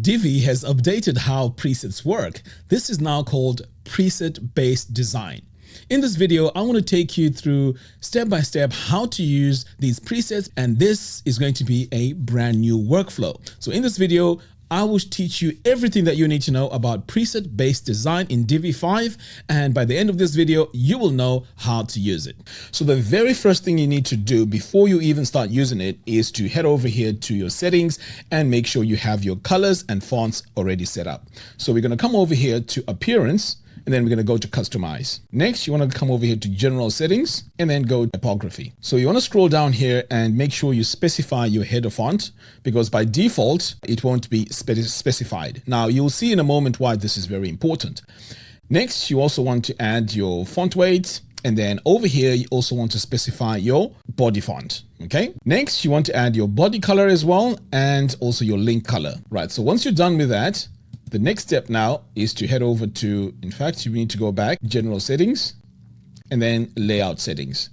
Divi has updated how presets work. This is now called preset-based design. In this video, I want to take you through step by step how to use these presets, and this is going to be a brand new workflow. So in this video, I will teach you everything that you need to know about preset-based design in Divi 5, and by the end of this video, you will know how to use it. So the very first thing you need to do before you even start using it is to head over here to your settings and make sure you have your colors and fonts already set up. So we're going to come over here to Appearance, and then we're going to go to Customize. Next, you want to come over here to General Settings and then go Typography. So you want to scroll down here and make sure you specify your header font, because by default, it won't be specified. Now, you'll see in a moment why this is very important. Next, you also want to add your font weight. And then over here, you also want to specify your body font. Okay. Next, you want to add your body color as well, and also your link color. Right. So once you're done with that, the next step now is to head over to, in fact, you need to go back, General Settings, and then Layout Settings.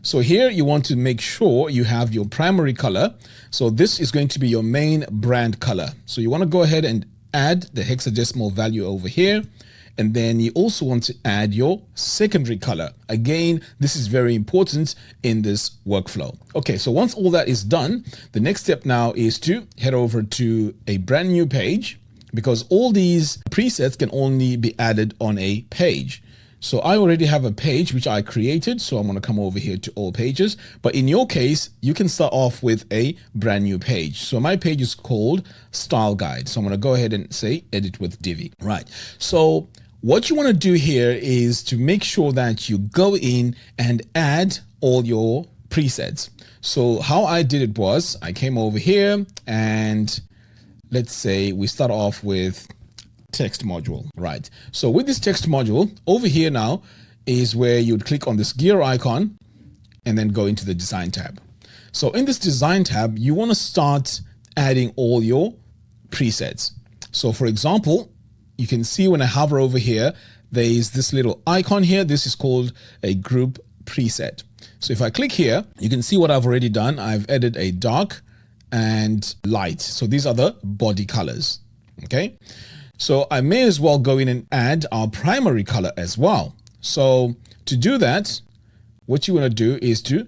So here you want to make sure you have your primary color. So this is going to be your main brand color. So you want to go ahead and add the hexadecimal value over here. And then you also want to add your secondary color. Again, this is very important in this workflow. Okay, so once all that is done, the next step now is to head over to a brand new page, because all these presets can only be added on a page. So I already have a page which I created. So I'm going to come over here to all pages. But in your case, you can start off with a brand new page. So my page is called Style Guide. So I'm going to go ahead and say Edit with Divi. Right. So what you want to do here is to make sure that you go in and add all your presets. So how I did it was I came over here and let's say we start off with text module, right? So with this text module over here now is where you'd click on this gear icon and then go into the design tab. So in this design tab, you want to start adding all your presets. So for example, you can see when I hover over here, there is this little icon here. This is called a group preset. So if I click here, you can see what I've already done. I've added a dark and light. So these are the body colors. Okay. So I may as well go in and add our primary color as well. So to do that, what you want to do is to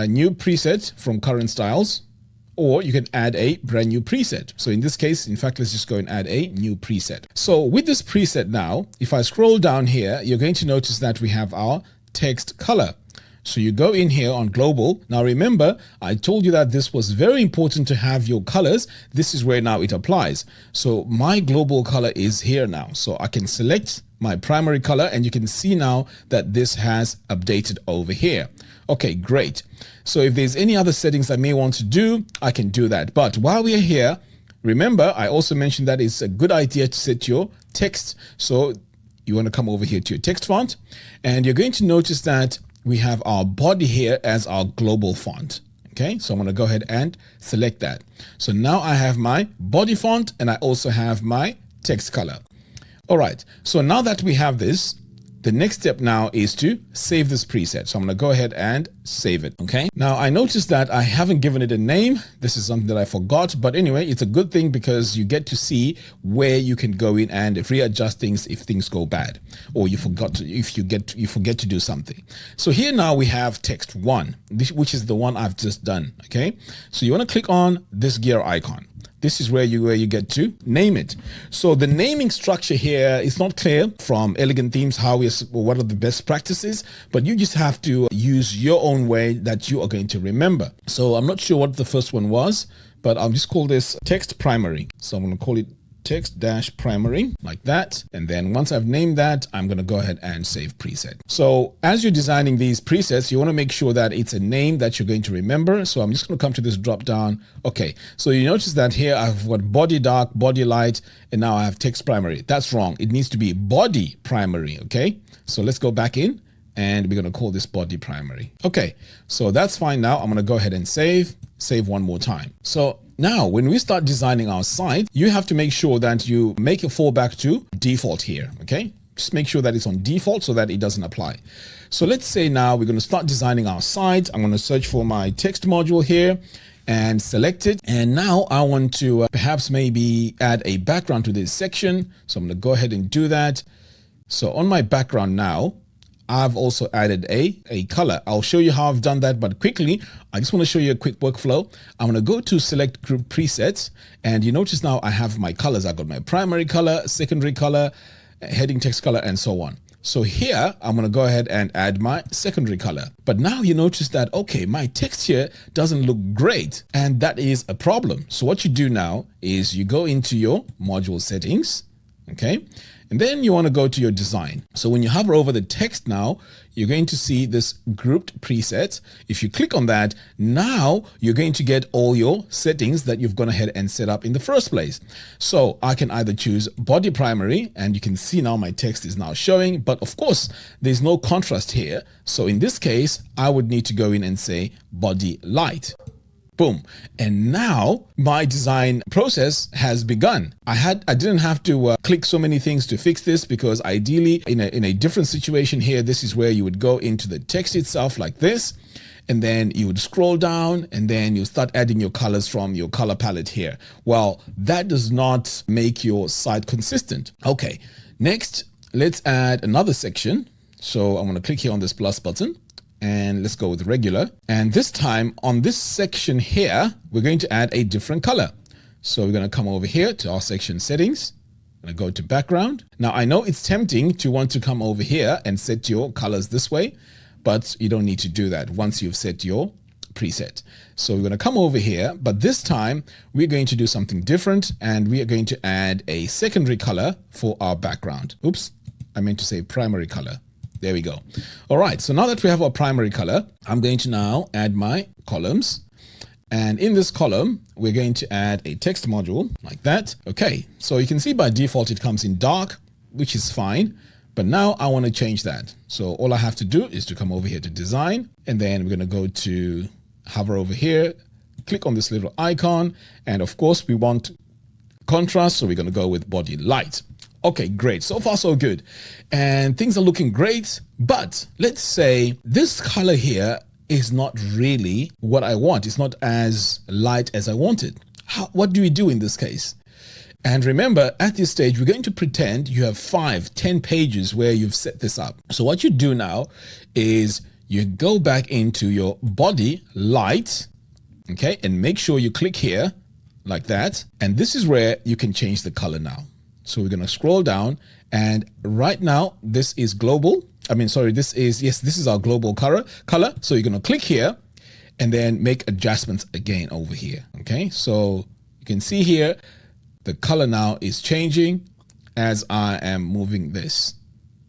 new preset from current styles, or you can add a brand new preset. So in this case, in fact, let's just go and add a new preset. So with this preset now, if I scroll down here, you're going to notice that we have our text color. So you go in here on global. Now remember, I told you that this was very important to have your colors. This is where now it applies. So my global color is here now. So I can select my primary color and you can see now that this has updated over here. Okay, great. So if there's any other settings I may want to do, I can do that. But while we are here, remember, I also mentioned that it's a good idea to set your text. So you want to come over here to your text font, and you're going to notice that we have our body here as our global font. Okay, so I'm going to go ahead and select that. So now I have my body font and I also have my text color. All right, so now that we have this, the next step now is to save this preset. So I'm going to go ahead and save it. Okay. Now I noticed that I haven't given it a name. This is something that I forgot, but anyway, it's a good thing because you get to see where you can go in and readjust things if things go bad, or you forget to do something. So here now we have text 1, which is the one I've just done. Okay. So you want to click on this gear icon. This is where you get to name it. So the naming structure here is not clear from Elegant Themes, what are the best practices, but you just have to use your own way that you are going to remember. So I'm not sure what the first one was, but I'll just call this text primary. So I'm going to call it text-primary like that. And then once I've named that, I'm going to go ahead and save preset. So as you're designing these presets, you want to make sure that it's a name that you're going to remember. So I'm just going to come to this drop down. Okay. So you notice that here I've got body dark, body light, and now I have text primary. That's wrong. It needs to be body primary. Okay. So let's go back in and we're going to call this body primary. Okay. So that's fine. Now I'm going to go ahead and save one more time. So now, when we start designing our site, you have to make sure that you make a fallback to default here, okay? Just make sure that it's on default so that it doesn't apply. So let's say now we're going to start designing our site. I'm going to search for my text module here. and select it. And now I want to perhaps maybe add a background to this section. So I'm going to go ahead and do that. So on my background now, I've also added a color. I'll show you how I've done that, but quickly, I just want to show you a quick workflow. I'm going to go to select group presets, and you notice now I have my colors. I've got my primary color, secondary color, heading text color, and so on. So here, I'm going to go ahead and add my secondary color. But now you notice that, okay, my text here doesn't look great, and that is a problem. So what you do now is you go into your module settings, okay? And then you want to go to your design. So when you hover over the text now, you're going to see this grouped preset. If you click on that, now you're going to get all your settings that you've gone ahead and set up in the first place. So I can either choose body primary, and you can see now my text is now showing, but of course there's no contrast here. So in this case, I would need to go in and say body light. Boom. And now my design process has begun. I didn't have to click so many things to fix this, because ideally in a different situation here, this is where you would go into the text itself like this, and then you would scroll down, and then you start adding your colors from your color palette here. Well, that does not make your site consistent. Okay, next, let's add another section. So I'm going to click here on this plus button. And let's go with regular. And this time on this section here, we're going to add a different color. So we're going to come over here to our section settings. I'm going to go to background. Now I know it's tempting to want to come over here and set your colors this way, but you don't need to do that once you've set your preset. So we're going to come over here, but this time we're going to do something different, and we are going to add a secondary color for our background. Oops, I meant to say primary color. There we go. All right, so now that we have our primary color, I'm going to now add my columns. And in this column, we're going to add a text module like that. Okay, so you can see by default, it comes in dark, which is fine. But now I want to change that. So all I have to do is to come over here to design, and then we're going to go to hover over here, click on this little icon. And of course, we want contrast, so we're going to go with body light. Okay, great. So far, so good. And things are looking great. But let's say this color here is not really what I want. It's not as light as I wanted. What do we do in this case? And remember, at this stage, we're going to pretend you have 5-10 pages where you've set this up. So what you do now is you go back into your body light, okay, and make sure you click here like that. And this is where you can change the color now. So we're going to scroll down, and right now this is global. This is our global color. So you're going to click here and then make adjustments again over here. Okay. So you can see here, the color now is changing as I am moving this.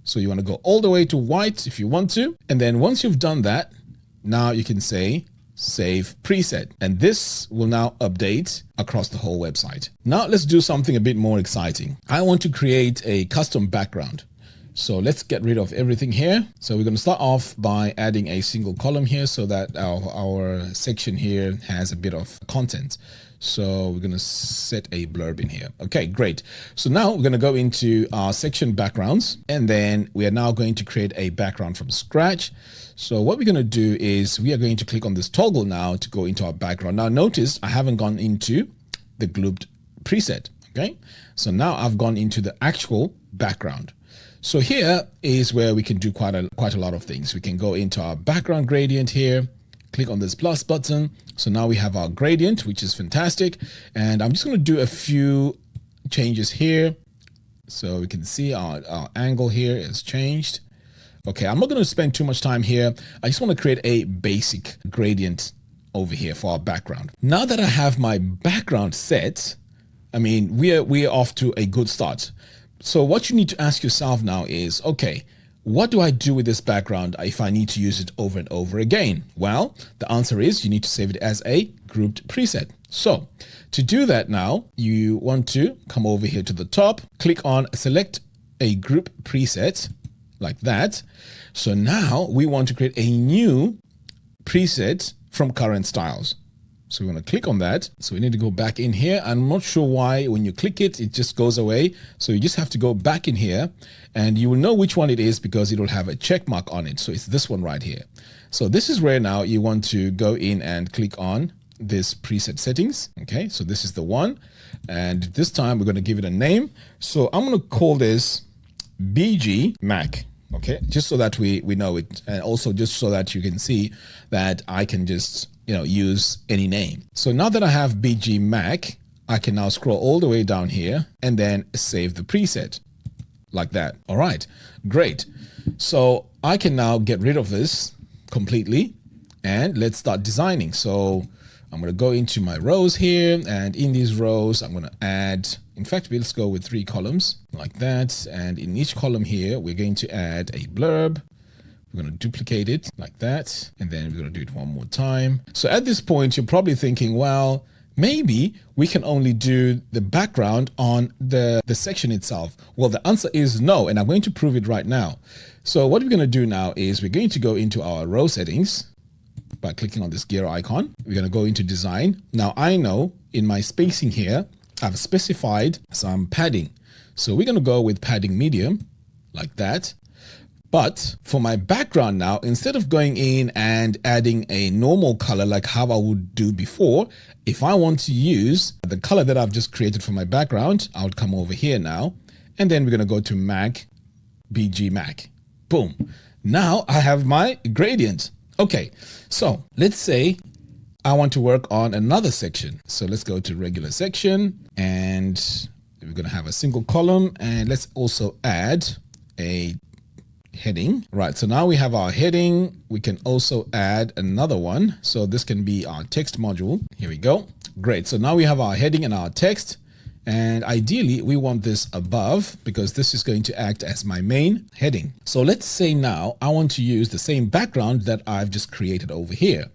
So you want to go all the way to white if you want to. And then once you've done that, now you can say save preset, and this will now update across the whole website. Now let's do something a bit more exciting. I want to create a custom background. So let's get rid of everything here. So we're going to start off by adding a single column here so that our section here has a bit of content. So we're going to set a blurb in here. Okay, great. So now we're going to go into our section backgrounds, and then we are now going to create a background from scratch. So what we're going to do is we are going to click on this toggle now to go into our background. Now notice I haven't gone into the grouped preset. Okay, so now I've gone into the actual background. So here is where we can do quite a lot of things. We can go into our background gradient here, click on this plus button. So now we have our gradient, which is fantastic. And I'm just going to do a few changes here. So we can see our angle here is changed. Okay, I'm not going to spend too much time here. I just want to create a basic gradient over here for our background. Now that I have my background set, we're off to a good start. So what you need to ask yourself now is, okay, what do I do with this background if I need to use it over and over again? Well, the answer is you need to save it as a grouped preset. So to do that now, you want to come over here to the top, click on select a group preset like that. So now we want to create a new preset from current styles. So we're going to click on that. So we need to go back in here. I'm not sure why when you click it, it just goes away. So you just have to go back in here, and you will know which one it is because it will have a check mark on it. So it's this one right here. So this is where now you want to go in and click on this preset settings. Okay, so this is the one. And this time we're going to give it a name. So I'm going to call this BG Mac. Okay, just so that we know it, and also just so that you can see that I can just, use any name. So now that I have BG Mac, I can now scroll all the way down here and then save the preset like that. All right, great. So I can now get rid of this completely and let's start designing. So I'm going to go into my rows here, and in these rows, I'm going to add, in fact, let's go with 3 columns like that. And in each column here, we're going to add a blurb. We're going to duplicate it like that. And then we're going to do it one more time. So at this point, you're probably thinking, well, maybe we can only do the background on the section itself. Well, the answer is no, and I'm going to prove it right now. So what we're going to do now is we're going to go into our row settings by clicking on this gear icon. We're going to go into design. Now I know in my spacing here, I've specified some padding. So we're going to go with padding medium like that. But for my background now, instead of going in and adding a normal color like how I would do before, if I want to use the color that I've just created for my background, I would come over here now, and then we're going to go to Mac, BG Mac. Boom. Now I have my gradient. Okay, so let's say I want to work on another section. So let's go to regular section, and we're going to have a single column, and let's also add a heading. Right, so now we have our heading. We can also add another one. So this can be our text module. Here we go. Great. So now we have our heading and our text. And ideally, we want this above because this is going to act as my main heading. So let's say now I want to use the same background that I've just created over here.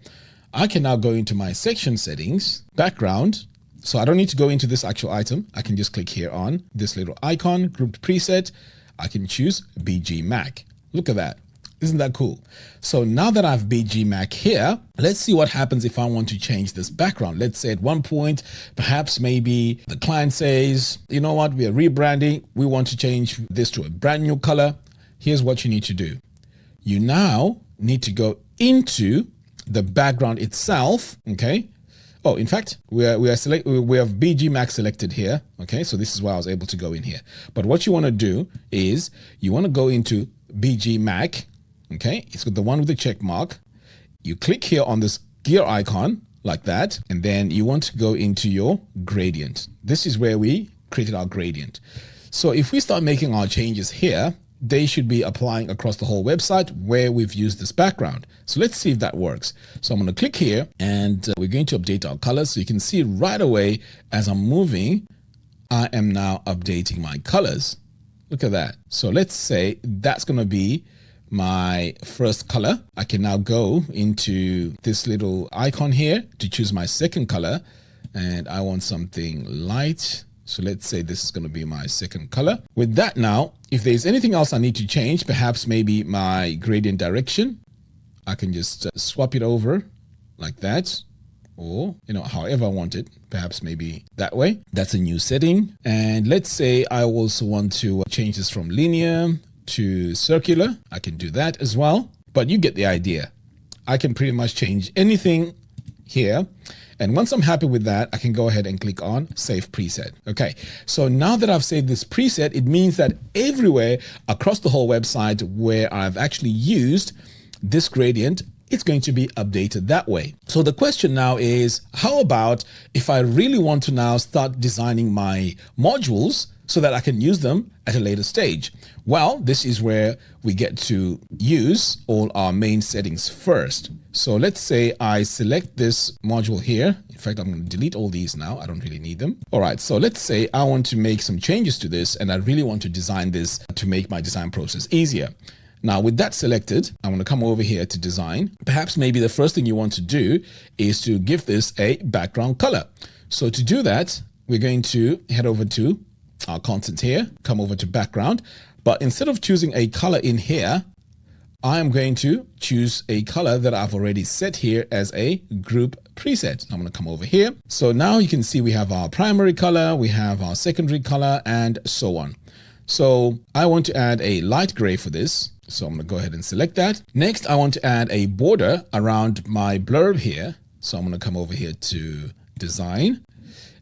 I can now go into my section settings, background. So I don't need to go into this actual item. I can just click here on this little icon, grouped preset. I can choose BG Mac. Look at that. Isn't that cool? So now that I have BG Mac here, let's see what happens if I want to change this background. Let's say at one point, perhaps maybe the client says, you know what, we are rebranding. We want to change this to a brand new color. Here's what you need to do. You now need to go into the background itself. Okay. Oh, in fact, we have BG Mac selected here. Okay. So this is why I was able to go in here. But what you want to do is you want to go into BG Mac. Okay, it's got the one with the check mark. You click here on this gear icon like that, and then you want to go into your gradient. This is where we created our gradient. So if we start making our changes here, they should be applying across the whole website where we've used this background. So let's see if that works. So I'm going to click here, and we're going to update our colors. So you can see right away as I'm moving, I am now updating my colors. Look at that. So let's say that's going to be my first color. I can now go into this little icon here to choose my second color, and I want something light. So let's say this is going to be my second color. With that now, if there's anything else I need to change, perhaps maybe my gradient direction, I can just swap it over like that, or, however I want it, perhaps maybe that way. That's a new setting. And let's say I also want to change this from linear to circular. I can do that as well, but you get the idea. I can pretty much change anything here. And once I'm happy with that, I can go ahead and click on Save Preset. Okay, so now that I've saved this preset, it means that everywhere across the whole website where I've actually used this gradient, it's going to be updated that way. So the question now is, how about if I really want to now start designing my modules so that I can use them at a later stage? Well, this is where we get to use all our main settings first. So let's say I select this module here. In fact, I'm going to delete all these now. I don't really need them. All right, so let's say I want to make some changes to this, and I really want to design this to make my design process easier. Now, with that selected, I'm going to come over here to design. Perhaps maybe the first thing you want to do is to give this a background color. So to do that, we're going to head over to our content here, come over to background. But instead of choosing a color in here, I am going to choose a color that I've already set here as a group preset. I'm going to come over here. So now you can see we have our primary color, we have our secondary color, and so on. So I want to add a light gray for this. So I'm going to go ahead and select that. Next, I want to add a border around my blurb here. So I'm going to come over here to design,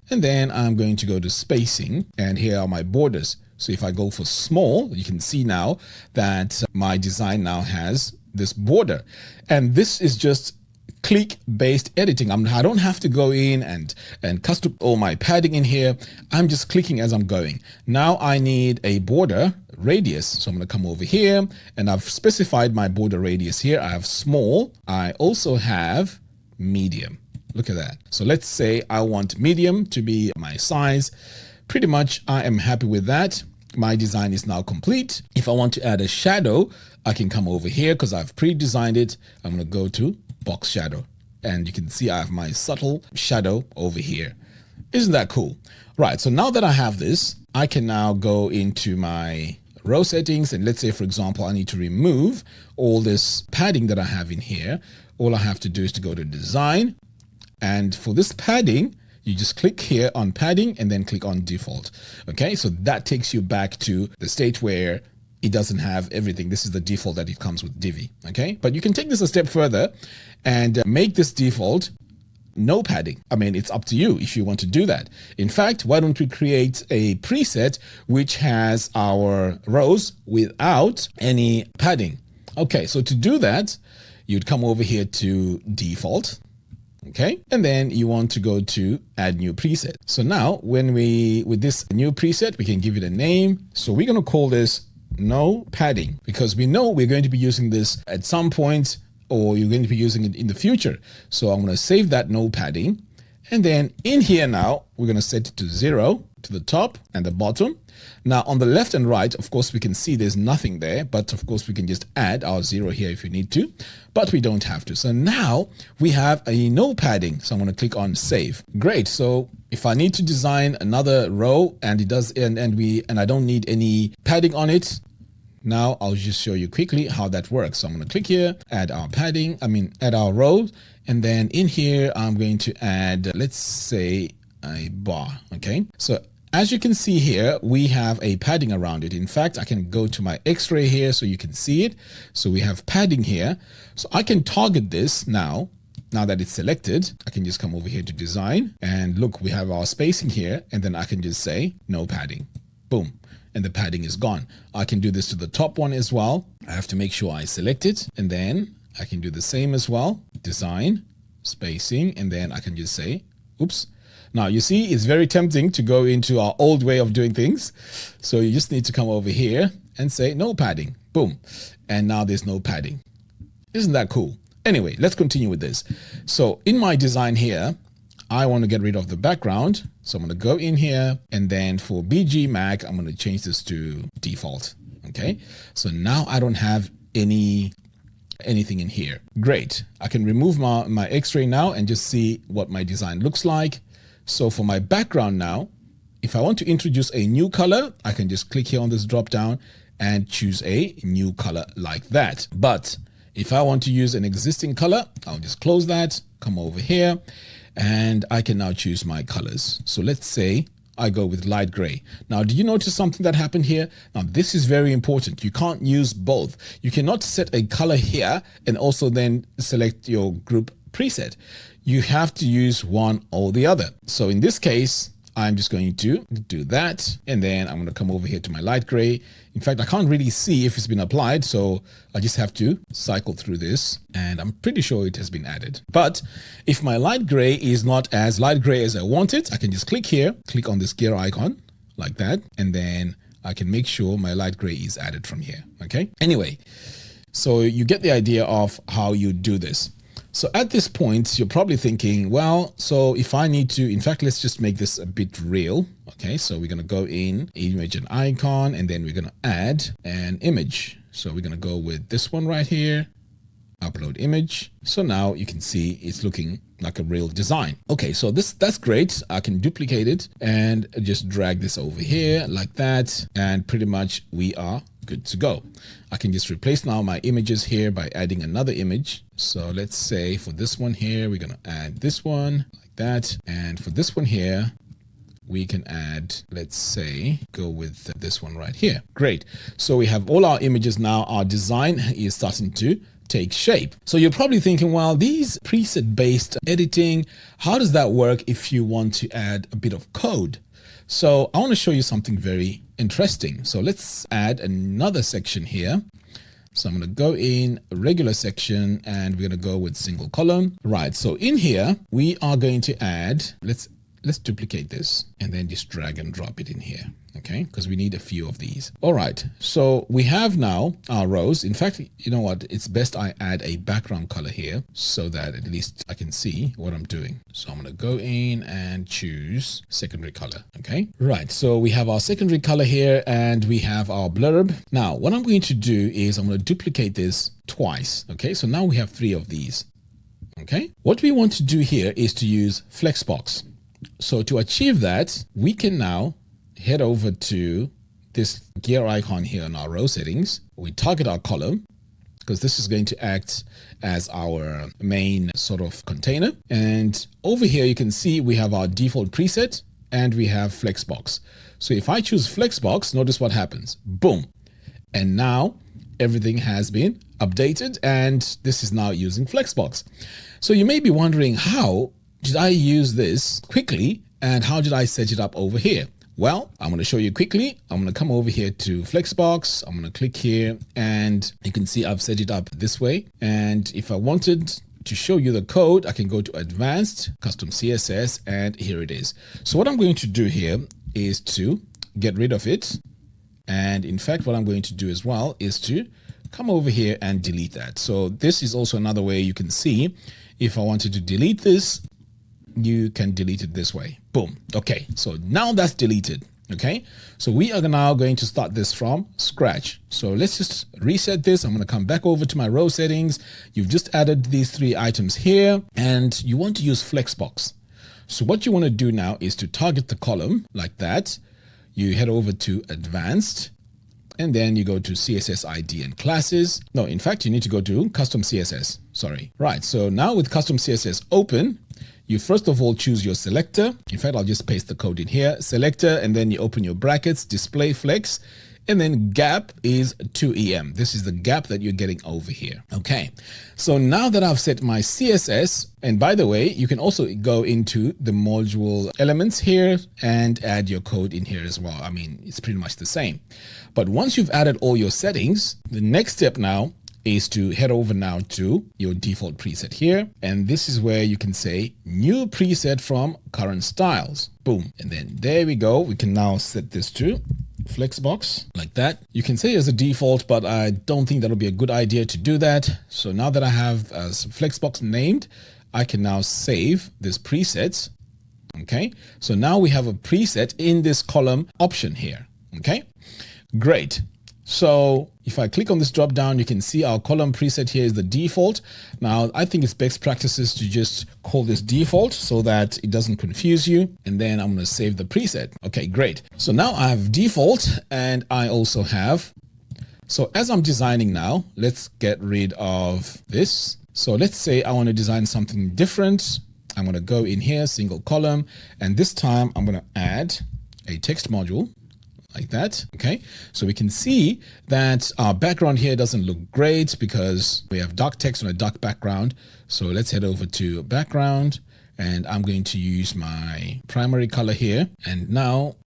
and then I'm going to go to spacing, and here are my borders. So if I go for small, you can see now that my design now has this border, and this is just click-based editing. I don't have to go in and custom all my padding in here. I'm just clicking as I'm going. Now I need a border radius. So I'm going to come over here, and I've specified my border radius here. I have small. I also have medium. Look at that. So let's say I want medium to be my size. Pretty much I am happy with that. My design is now complete. If I want to add a shadow, I can come over here because I've pre-designed it. I'm going to go to box shadow, and you can see I have my subtle shadow over here. Isn't that cool? Right. So now that I have this, I can now go into my row settings, and let's say, for example, I need to remove all this padding that I have in here. All I have to do is to go to design, and for this padding, you just click here on padding and then click on default. Okay, so that takes you back to the state where it doesn't have everything. This is the default that it comes with Divi. Okay, but you can take this a step further and make this default no padding. I mean, it's up to you if you want to do that. In fact, why don't we create a preset which has our rows without any padding? Okay, so to do that, you'd come over here to default. Okay, and then you want to go to add new preset. So now with this new preset, we can give it a name. So we're going to call this no padding, because we know we're going to be using this at some point, or you're going to be using it in the future. So I'm going to save that no padding. And then in here now, we're going to set it to 0 to the top and the bottom. Now on the left and right, of course, we can see there's nothing there, but of course we can just add our 0 here if you need to, but we don't have to. So now we have a no padding. So I'm going to click on save. Great. So if I need to design another row and it does, and I don't need any padding on it, now I'll just show you quickly how that works. So I'm going to click here, add our padding, add our row. And then in here, I'm going to add, let's say, a bar. Okay. So as you can see here, we have a padding around it. In fact, I can go to my X-ray here so you can see it. So we have padding here. So I can target this now. Now that it's selected, I can just come over here to design, and look, we have our spacing here, and then I can just say no padding. Boom. And the padding is gone. I can do this to the top one as well. I have to make sure I select it, and then I can do the same as well. Design, spacing, and then I can just say, oops. Now you see, it's very tempting to go into our old way of doing things. So you just need to come over here and say no padding. Boom. And now there's no padding. Isn't that cool? Anyway, let's continue with this. So in my design here, I want to get rid of the background. So I'm going to go in here, and then for BG Mac, I'm going to change this to default. Okay. So now I don't have anything in here. Great. I can remove my X-ray now and just see what my design looks like. So for my background now, if I want to introduce a new color, I can just click here on this drop down and choose a new color like that. But if I want to use an existing color, I'll just close that, come over here, and I can now choose my colors. So let's say I go with light gray. Now, do you notice something that happened here? Now, this is very important. You can't use both. You cannot set a color here and also then select your group preset. You have to use one or the other. So in this case, I'm just going to do that. And then I'm going to come over here to my light gray. In fact, I can't really see if it's been applied. So I just have to cycle through this, and I'm pretty sure it has been added. But if my light gray is not as light gray as I want it, I can just click here, click on this gear icon like that. And then I can make sure my light gray is added from here. Okay. Anyway, so you get the idea of how you do this. So at this point, you're probably thinking, well, so if I need to, in fact, let's just make this a bit real. Okay, so we're going to go in image and icon, and then we're going to add an image. So we're going to go with this one right here, upload image. So now you can see it's looking like a real design. Okay, so that's great. I can duplicate it and just drag this over here like that. And pretty much we are good to go. I can just replace now my images here by adding another image. So let's say for this one here, we're going to add this one like that. And for this one here, we can add, let's say, go with this one right here. Great. So we have all our images now. Our design is starting to take shape. So you're probably thinking, well, these preset based editing, how does that work if you want to add a bit of code? So I want to show you something very interesting. So let's add another section here. So I'm going to go in a regular section and we're going to go with single column. Right. So in here, we are going to add, let's duplicate this and then just drag and drop it in here. Okay, because we need a few of these. All right, so we have now our rows. In fact, you know what? It's best I add a background color here so that at least I can see what I'm doing. So I'm going to go in and choose secondary color. Okay, right. So we have our secondary color here and we have our blurb. Now, what I'm going to do is I'm going to duplicate this twice. Okay, so now we have 3 of these. Okay, what we want to do here is to use Flexbox. So to achieve that, we can now head over to this gear icon here on our row settings. We target our column because this is going to act as our main sort of container. And over here, you can see we have our default preset and we have Flexbox. So if I choose Flexbox, notice what happens. Boom. And now everything has been updated and this is now using Flexbox. So you may be wondering, how did I use this quickly and how did I set it up over here? Well, I'm going to show you quickly. I'm going to come over here to Flexbox. I'm going to click here and you can see I've set it up this way. And if I wanted to show you the code, I can go to Advanced, Custom CSS, and here it is. So what I'm going to do here is to get rid of it. And in fact, what I'm going to do as well is to come over here and delete that. So this is also another way you can see if I wanted to delete this, you can delete it this way. Boom. Okay, so now that's deleted. Okay, so we are now going to start this from scratch. So let's just reset this. I'm going to come back over to my row settings. You've just added these 3 items here and you want to use Flexbox. So what you want to do now is to target the column like that. You head over to Advanced and then you go to CSS ID and classes. No, in fact, you need to go to Custom CSS. Sorry. Right. So now with Custom CSS open, you first of all choose your selector. In fact, I'll just paste the code in here. Selector, and then you open your brackets, display flex, and then gap is 2EM. This is the gap that you're getting over here. Okay, so now that I've set my CSS, and by the way, you can also go into the module elements here and add your code in here as well. I mean, it's pretty much the same. But once you've added all your settings, the next step now is to head over now to your default preset here. And this is where you can say new preset from current styles. Boom. And then there we go. We can now set this to Flexbox like that. You can say as a default, but I don't think that'll be a good idea to do that. So now that I have as Flexbox named, I can now save this preset. Okay. So now we have a preset in this column option here. Okay, great. So if I click on this drop down, you can see our column preset here is the default. Now, I think it's best practices to just call this default so that it doesn't confuse you. And then I'm going to save the preset. Okay, great. So now I have default and I also have. So as I'm designing now, let's get rid of this. So let's say I want to design something different. I'm going to go in here, single column, and this time I'm going to add a text module. Like that. Okay, so we can see that our background here doesn't look great because we have dark text on a dark background. So let's head over to background and I'm going to use my primary color here. And now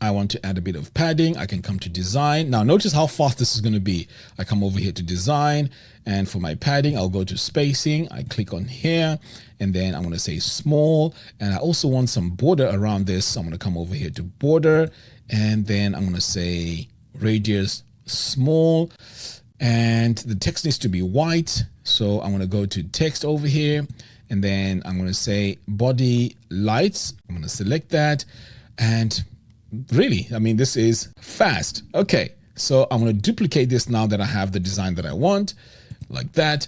I want to add a bit of padding. I can come to design. Now notice how fast this is going to be. I come over here to design and for my padding, I'll go to spacing. I click on here and then I'm going to say small. And I also want some border around this. So I'm going to come over here to border. And then I'm going to say radius small and the text needs to be white. So I'm going to go to text over here and then I'm going to say body light. I'm going to select that and really, I mean, this is fast. Okay, so I'm going to duplicate this now that I have the design that I want like that.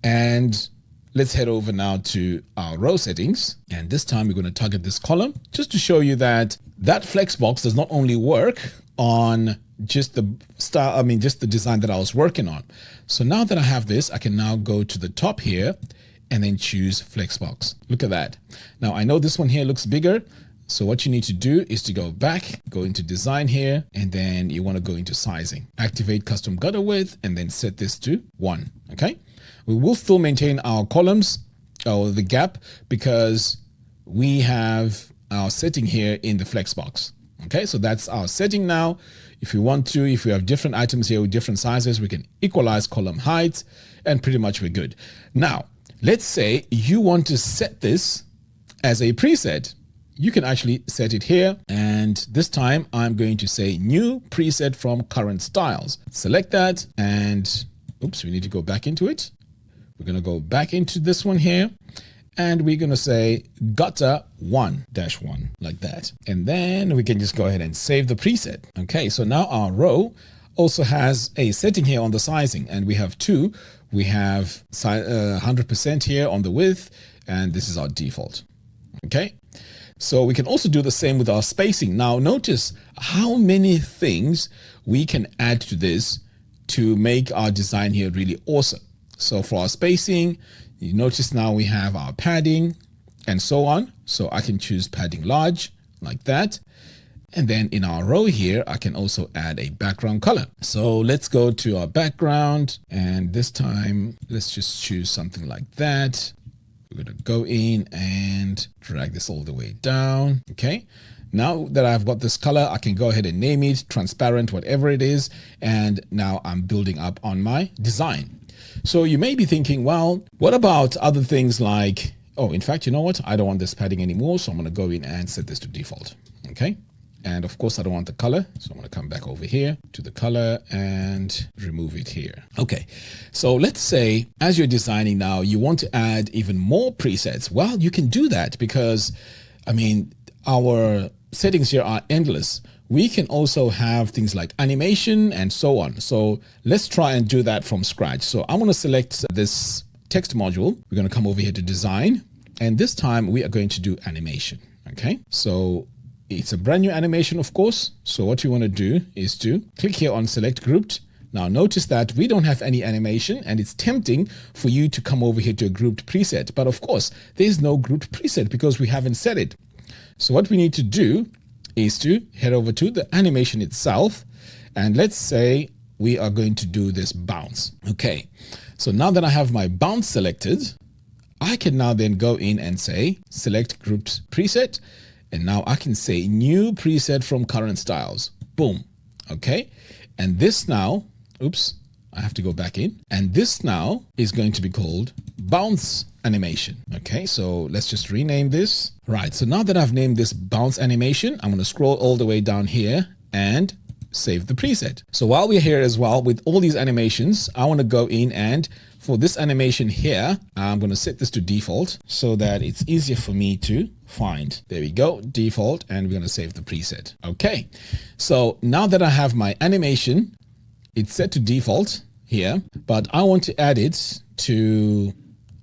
And let's head over now to our row settings. And this time we're going to target this column just to show you that Flexbox does not only work on just the style, I mean, just the design that I was working on. So now that I have this, I can now go to the top here and then choose Flexbox. Look at that. Now I know this one here looks bigger. So what you need to do is to go back, go into design here, and then you want to go into sizing, activate custom gutter width, and then set this to 1. Okay. We will still maintain our columns or the gap because we have our setting here in the flex box. Okay, so that's our setting now. If we want to, if we have different items here with different sizes, we can equalize column height and pretty much we're good. Now, let's say you want to set this as a preset. You can actually set it here. And this time I'm going to say new preset from current styles. Select that and oops, we need to go back into it. We're going to go back into this one here. And we're going to say gutter 1-1 like that. And then we can just go ahead and save the preset. Okay, so now our row also has a setting here on the sizing, and we have two. We have 100% here on the width, and this is our default. Okay, so we can also do the same with our spacing. Now notice how many things we can add to this to make our design here really awesome. So for our spacing, you notice now we have our padding and so on. So I can choose padding large like that. And then in our row here, I can also add a background color. So let's go to our background. And this time, let's just choose something like that. We're going to go in and drag this all the way down. Okay. Now that I've got this color, I can go ahead and name it transparent, whatever it is. And now I'm building up on my design. So you may be thinking, well, what about other things like, oh, in fact, you know what? I don't want this padding anymore. So I'm going to go in and set this to default. Okay. And of course, I don't want the color. So I'm going to come back over here to the color and remove it here. Okay. So let's say as you're designing now, you want to add even more presets. Well, you can do that because, I mean, our settings here are endless. We can also have things like animation and so on. So let's try and do that from scratch. So I'm going to select this text module. We're going to come over here to design. And this time we are going to do animation. Okay. So it's a brand new animation, of course. So what you want to do is to click here on select grouped. Now notice that we don't have any animation and it's tempting for you to come over here to a grouped preset. But of course, there's no grouped preset because we haven't set it. So what we need to do is to head over to the animation itself. And let's say we are going to do this bounce. Okay. So now that I have my bounce selected, I can now then go in and say select grouped preset. And now I can say new preset from current styles. Boom. Okay. And this now, oops, I have to go back in. And this now is going to be called bounce animation. Okay, so let's just rename this. Right, so now that I've named this bounce animation, I'm going to scroll all the way down here and save the preset. So while we're here as well with all these animations, I want to go in and for this animation here, I'm going to set this to default so that it's easier for me to find. There we go, default, and we're going to save the preset. Okay, so now that I have my animation, it's set to default here, but I want to add it to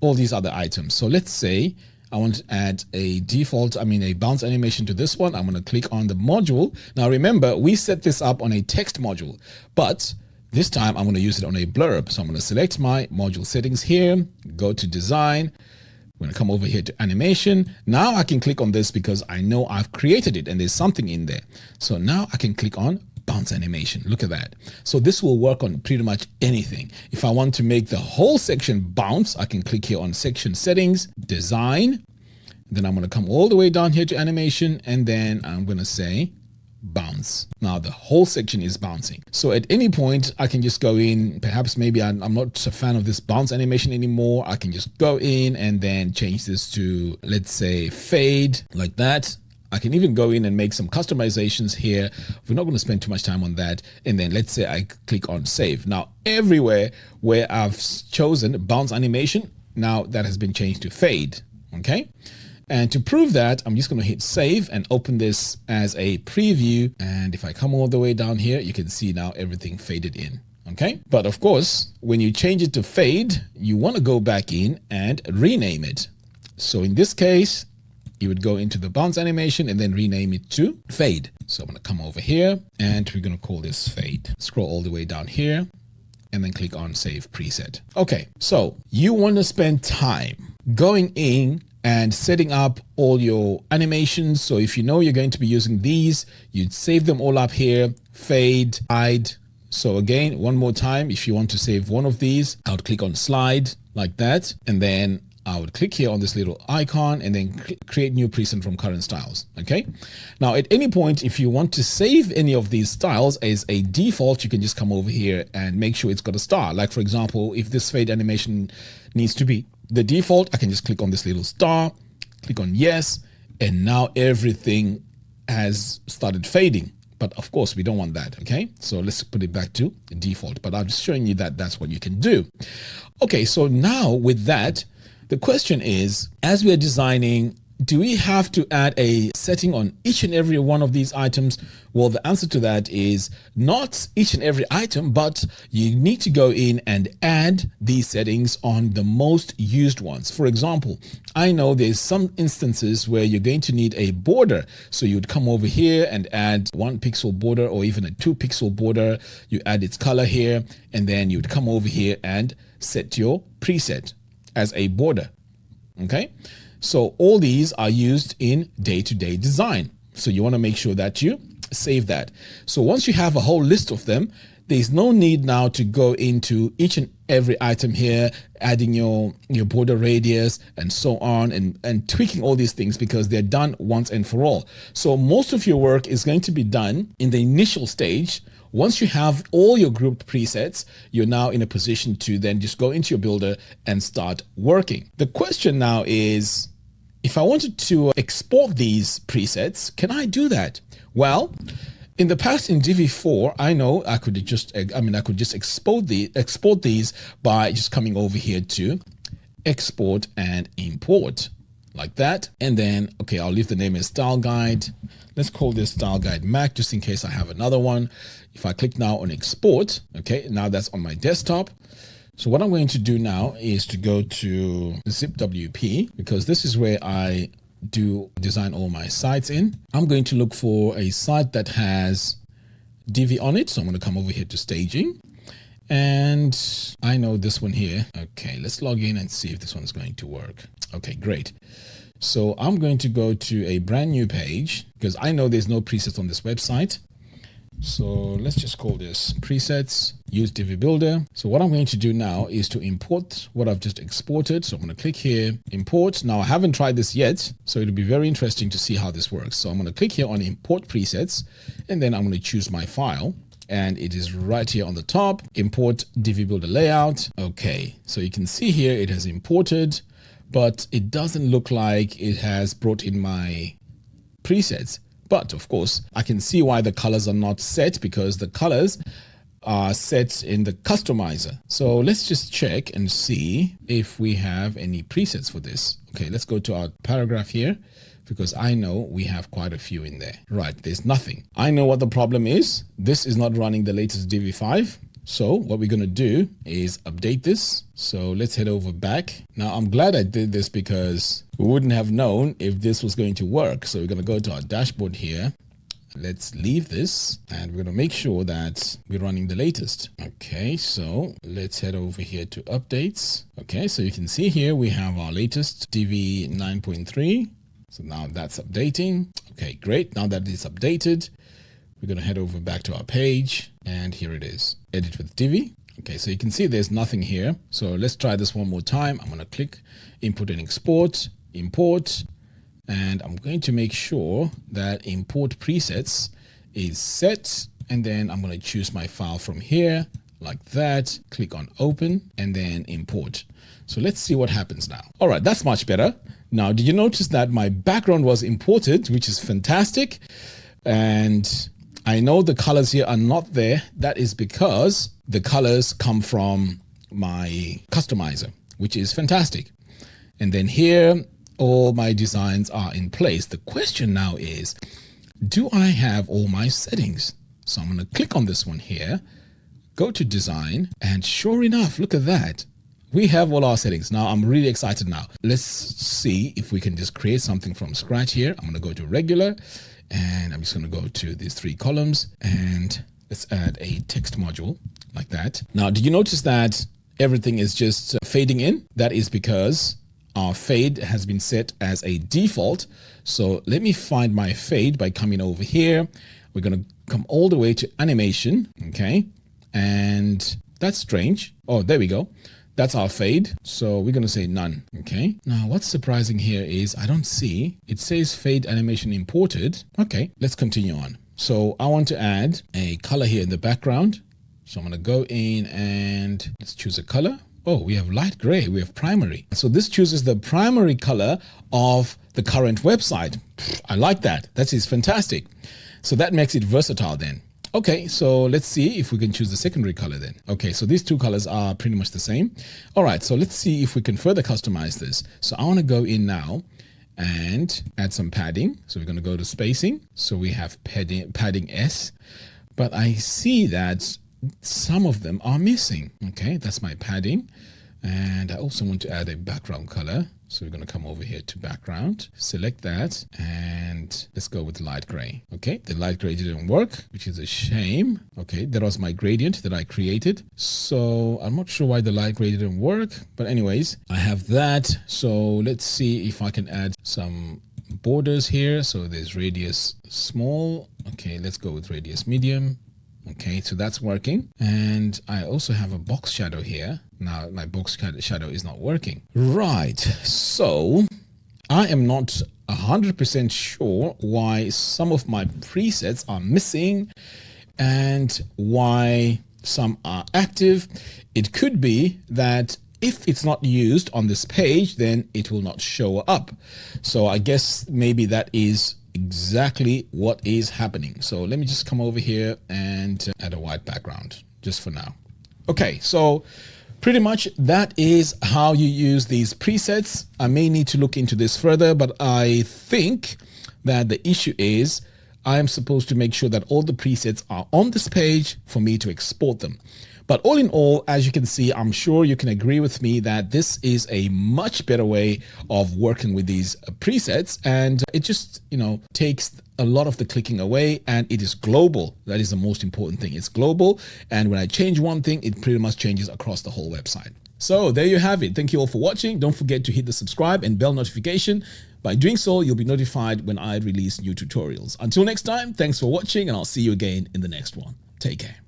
all these other items. So let's say I want to add a a bounce animation to this one. I'm going to click on the module. Now remember, we set this up on a text module, but this time I'm going to use it on a blurb. So I'm going to select my module settings here, go to design. I'm going to come over here to animation. Now I can click on this because I know I've created it and there's something in there. So now I can click on bounce animation. Look at that. So this will work on pretty much anything. If I want to make the whole section bounce, I can click here on section settings, design. Then I'm going to come all the way down here to animation, and then I'm going to say bounce. Now the whole section is bouncing. So at any point I can just go in, perhaps maybe I'm not a fan of this bounce animation anymore. I can just go in and then change this to, let's say, fade like that. I can even go in and make some customizations here. We're not going to spend too much time on that. And then let's say I click on save. Now everywhere where I've chosen bounce animation, now that has been changed to fade. Okay. And to prove that, I'm just going to hit save and open this as a preview. And if I come all the way down here, you can see now everything faded in. Okay. But of course, when you change it to fade, you want to go back in and rename it. So in this case, you would go into the bounce animation and then rename it to fade. So I'm going to come over here and we're going to call this fade. Scroll all the way down here and then click on save preset. Okay. So you want to spend time going in and setting up all your animations. So if you know you're going to be using these, you'd save them all up here, fade, hide, So again, one more time, if you want to save one of these, I would click on slide like that. And then I would click here on this little icon and then create new preset from current styles. Okay. Now at any point, if you want to save any of these styles as a default, you can just come over here and make sure it's got a star. Like for example, if this fade animation needs to be the default, I can just click on this little star, click on yes, and now everything has started fading. But of course we don't want that. Okay. So let's put it back to the default, but I'm just showing you that that's what you can do. Okay. So now with that, the question is, as we're designing, do we have to add a setting on each and every one of these items? Well, the answer to that is not each and every item, but you need to go in and add these settings on the most used ones. For example, I know there's some instances where you're going to need a border. So you'd come over here and add 1 pixel border or even a 2 pixel border. You add its color here, and then you'd come over here and set your preset as a border. Okay. So all these are used in day-to-day design. So you want to make sure that you save that. So once you have a whole list of them, there's no need now to go into each and every item here, adding your border radius and so on, and tweaking all these things, because they're done once and for all. So most of your work is going to be done in the initial stage. Once you have all your grouped presets, you're now in a position to then just go into your builder and start working. The question now is, if I wanted to export these presets, can I do that? Well, in the past in Divi 4, I know I could just export these by just coming over here to export and import like that. And then, okay, I'll leave the name as style guide. Let's call this style guide Mac, just in case I have another one. If I click now on export, okay, now that's on my desktop. So what I'm going to do now is to go to ZipWP, because this is where I do design all my sites in. I'm going to look for a site that has Divi on it. So I'm going to come over here to staging, and I know this one here. Okay, let's log in and see if this one's going to work. Okay, great. So I'm going to go to a brand new page because I know there's no presets on this website. So let's just call this presets, use Divi Builder. So what I'm going to do now is to import what I've just exported. So I'm going to click here, import. Now I haven't tried this yet, so it'll be very interesting to see how this works. So I'm going to click here on import presets, and then I'm going to choose my file. And it is right here on the top, import Divi Builder layout. Okay, so you can see here it has imported, but it doesn't look like it has brought in my presets. But of course, I can see why the colors are not set, because the colors are set in the customizer. So let's just check and see if we have any presets for this. Okay, let's go to our paragraph here, because I know we have quite a few in there. Right, there's nothing. I know what the problem is. This is not running the latest Divi 5. So what we're going to do is update this. So let's head over back. Now I'm glad I did this because we wouldn't have known if this was going to work. So we're going to go to our dashboard here. Let's leave this, and we're going to make sure that we're running the latest. Okay, so let's head over here to updates. Okay, so you can see here we have our latest Divi 9.3. So now that's updating. Okay, great. Now that it's updated, we're going to head over back to our page, and here it is, edit with Divi. Okay, so you can see there's nothing here. So let's try this one more time. I'm going to click input and export, import, and I'm going to make sure that import presets is set. And then I'm going to choose my file from here like that, click on open, and then import. So let's see what happens now. All right, that's much better. Now, did you notice that my background was imported, which is fantastic? And I know the colors here are not there. That is because the colors come from my customizer, which is fantastic. And then here, all my designs are in place. The question now is, do I have all my settings? So I'm going to click on this one here, go to design, and sure enough, look at that. We have all our settings. Now I'm really excited now. Let's see if we can just create something from scratch here. I'm going to go to regular, and I'm just going to go to these 3 columns, and let's add a text module like that. Now, did you notice that everything is just fading in? That is because our fade has been set as a default. So let me find my fade by coming over here. We're going to come all the way to animation. Okay. And that's strange. Oh, there we go. That's our fade. So we're going to say none. Okay. Now what's surprising here is I don't see, it says fade animation imported. Okay, let's continue on. So I want to add a color here in the background. So I'm going to go in and let's choose a color. Oh, we have light gray, we have primary. So this chooses the primary color of the current website. I like that. That is fantastic. So that makes it versatile then. Okay, so let's see if we can choose the secondary color then. Okay, so these two colors are pretty much the same. All right, so let's see if we can further customize this. So I want to go in now and add some padding. So we're going to go to spacing. So we have padding S, but I see that some of them are missing. Okay, that's my padding. And I also want to add a background color. So we're going to come over here to background, select that, and let's go with light gray. Okay, the light gray didn't work, which is a shame. Okay, that was my gradient that I created. So I'm not sure why the light gray didn't work, but anyways, I have that. So let's see if I can add some borders here. So there's radius small. Okay, let's go with radius medium. Okay, so that's working. And I also have a box shadow here. Now my box shadow is not working. Right, so I am not 100% sure why some of my presets are missing and why some are active. It could be that if it's not used on this page, then it will not show up. So I guess maybe that is exactly what is happening. So let me just come over here and add a white background just for now. Okay, so pretty much that is how you use these presets. I may need to look into this further, but I think that the issue is I am supposed to make sure that all the presets are on this page for me to export them. But all in all, as you can see, I'm sure you can agree with me that this is a much better way of working with these presets. And it just, takes a lot of the clicking away, and it is global. That is the most important thing. It's global. And when I change one thing, it pretty much changes across the whole website. So there you have it. Thank you all for watching. Don't forget to hit the subscribe and bell notification. By doing so, you'll be notified when I release new tutorials. Until next time, thanks for watching, and I'll see you again in the next one. Take care.